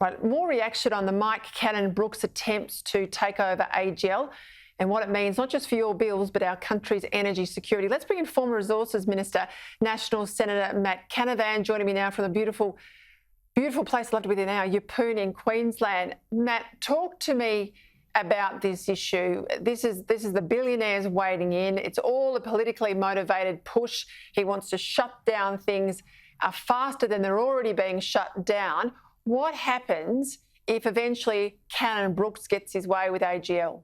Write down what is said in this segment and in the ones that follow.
Right, more reaction on the Mike Cannon-Brookes attempts to take over AGL and what it means not just for your bills but our country's energy security. Let's bring in former Resources Minister, National Senator Matt Canavan, joining me now from the beautiful place, I'd love to be there now, Yeppoon in Queensland. Matt, talk to me about this issue. This is the billionaires wading in. It's all a politically motivated push. He wants to shut down things faster than they're already being shut down. What happens if eventually Cannon-Brookes gets his way with AGL?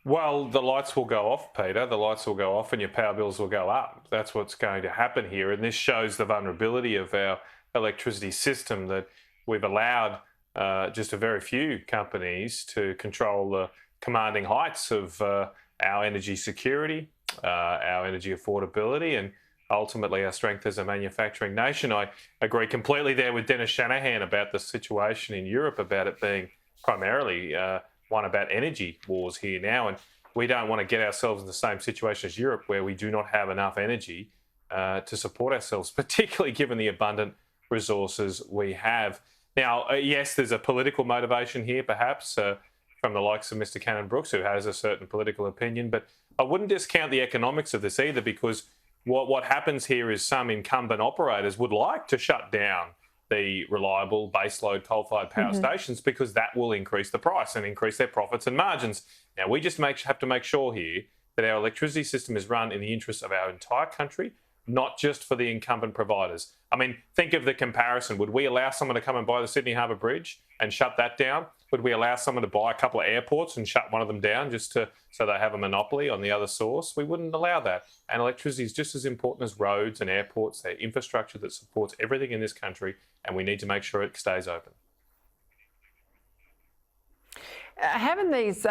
Well, the lights will go off, Peter. The lights will go off and your power bills will go up. That's what's going to happen here. And this shows the vulnerability of our electricity system, that we've allowed just a very few companies to control the commanding heights of our energy security, our energy affordability, and ultimately our strength as a manufacturing nation. I agree completely there with Dennis Shanahan about the situation in Europe, about it being primarily one about energy wars here now. And we don't want to get ourselves in the same situation as Europe, where we do not have enough energy to support ourselves, particularly given the abundant resources we have. Now, yes, there's a political motivation here, perhaps, from the likes of Mr. Cannon-Brookes, who has a certain political opinion, but I wouldn't discount the economics of this either, because what happens here is some incumbent operators would like to shut down the reliable baseload coal-fired power stations, because that will increase the price and increase their profits and margins. Now, we just have to make sure here that our electricity system is run in the interests of our entire country, not just for the incumbent providers. I mean, think of the comparison. Would we allow someone to come and buy the Sydney Harbour Bridge and shut that down? Would we allow someone to buy a couple of airports and shut one of them down just so they have a monopoly on the other source? We wouldn't allow that. And electricity is just as important as roads and airports. They're infrastructure that supports everything in this country, and we need to make sure it stays open. Haven't these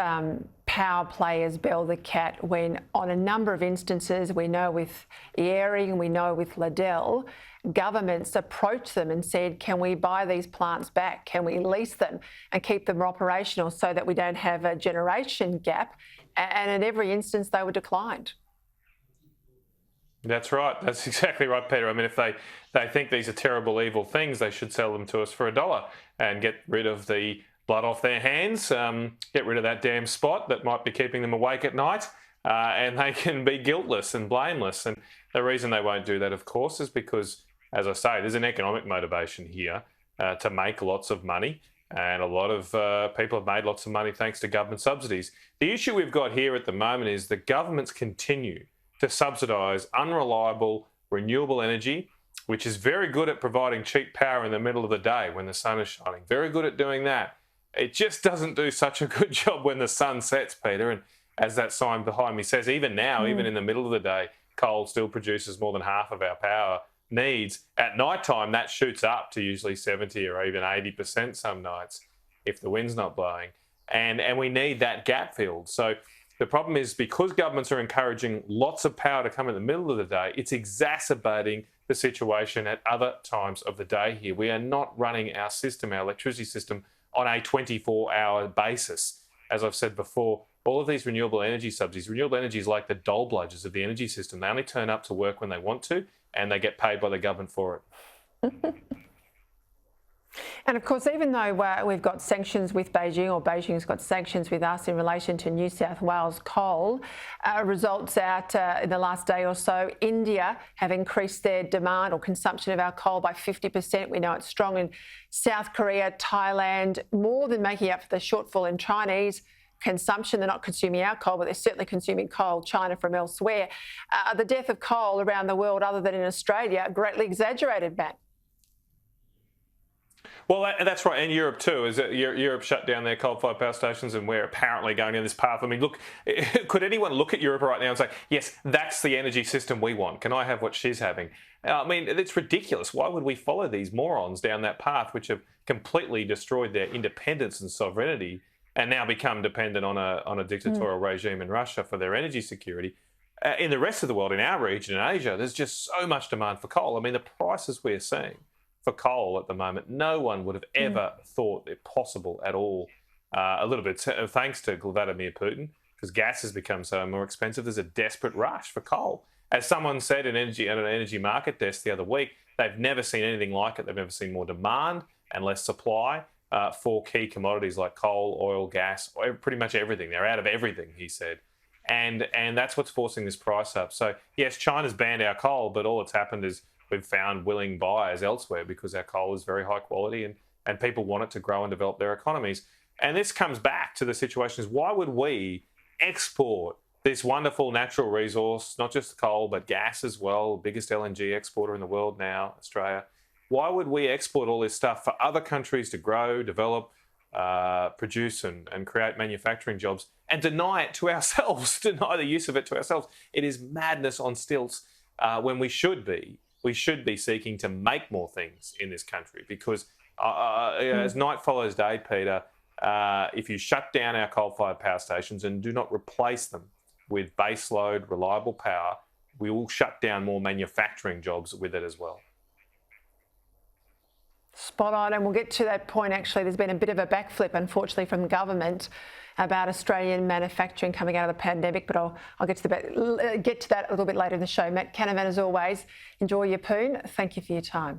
power players bell the cat when, on a number of instances, we know with Erie and we know with Liddell, governments approached them and said, can we buy these plants back? Can we lease them and keep them operational so that we don't have a generation gap? And in every instance, they were declined. That's right. That's exactly right, Peter. I mean, if they think these are terrible, evil things, they should sell them to us for $1 and get rid of the blood off their hands, get rid of that damn spot that might be keeping them awake at night, and they can be guiltless and blameless. And the reason they won't do that, of course, is because, as I say, there's an economic motivation here to make lots of money, and a lot of people have made lots of money thanks to government subsidies. The issue we've got here at the moment is that governments continue to subsidise unreliable renewable energy, which is very good at providing cheap power in the middle of the day when the sun is shining. Very good at doing that. It just doesn't do such a good job when the sun sets, Peter. And as that sign behind me says, even now, even in the middle of the day, coal still produces more than half of our power needs. At night time, that shoots up to usually 70 or even 80% some nights if the wind's not blowing. And we need that gap filled. So the problem is, because governments are encouraging lots of power to come in the middle of the day, it's exacerbating the situation at other times of the day here. We are not running our system, our electricity system, on a 24-hour basis. As I've said before, all of these renewable energy subsidies, renewable energy is like the dole bludgers of the energy system. They only turn up to work when they want to, and they get paid by the government for it. And of course, even though we've got sanctions with Beijing, or Beijing's got sanctions with us in relation to New South Wales coal, results out in the last day or so, India have increased their demand or consumption of our coal by 50%. We know it's strong in South Korea, Thailand, more than making up for the shortfall in Chinese consumption. They're not consuming our coal, but they're certainly consuming coal, China from elsewhere. The death of coal around the world, other than in Australia, greatly exaggerated, Matt. Well, that's right, and Europe too. Is that Europe shut down their coal-fired power stations, and we're apparently going down this path. I mean, look, could anyone look at Europe right now and say, yes, that's the energy system we want? Can I have what she's having? I mean, it's ridiculous. Why would we follow these morons down that path, which have completely destroyed their independence and sovereignty, and now become dependent on a dictatorial regime in Russia for their energy security? In the rest of the world, in our region, in Asia, there's just so much demand for coal. I mean, the prices we're seeing for coal at the moment, no one would have ever thought it possible at all. A little bit thanks to Vladimir Putin, because gas has become so more expensive. There's a desperate rush for coal. As someone said at an energy market desk the other week, They've never seen anything like it. They've never seen more demand and less supply for key commodities like coal, oil, gas, pretty much everything. They're out of everything, he said. And that's what's forcing this price up. So, yes, China's banned our coal, but all that's happened is we've found willing buyers elsewhere because our coal is very high quality and people want it to grow and develop their economies. And this comes back to the situation is why would we export this wonderful natural resource, not just coal, but gas as well, biggest LNG exporter in the world now, Australia. Why would we export all this stuff for other countries to grow, develop, produce and create manufacturing jobs and deny it to ourselves, deny the use of it to ourselves? It is madness on stilts when we should be seeking to make more things in this country because as night follows day, Peter, if you shut down our coal-fired power stations and do not replace them with baseload, reliable power, we will shut down more manufacturing jobs with it as well. Spot on, and we'll get to that point. Actually, there's been a bit of a backflip, unfortunately, from government about Australian manufacturing coming out of the pandemic, but I'll get to that a little bit later in the show. Matt Canavan, as always, enjoy your poon. Thank you for your time.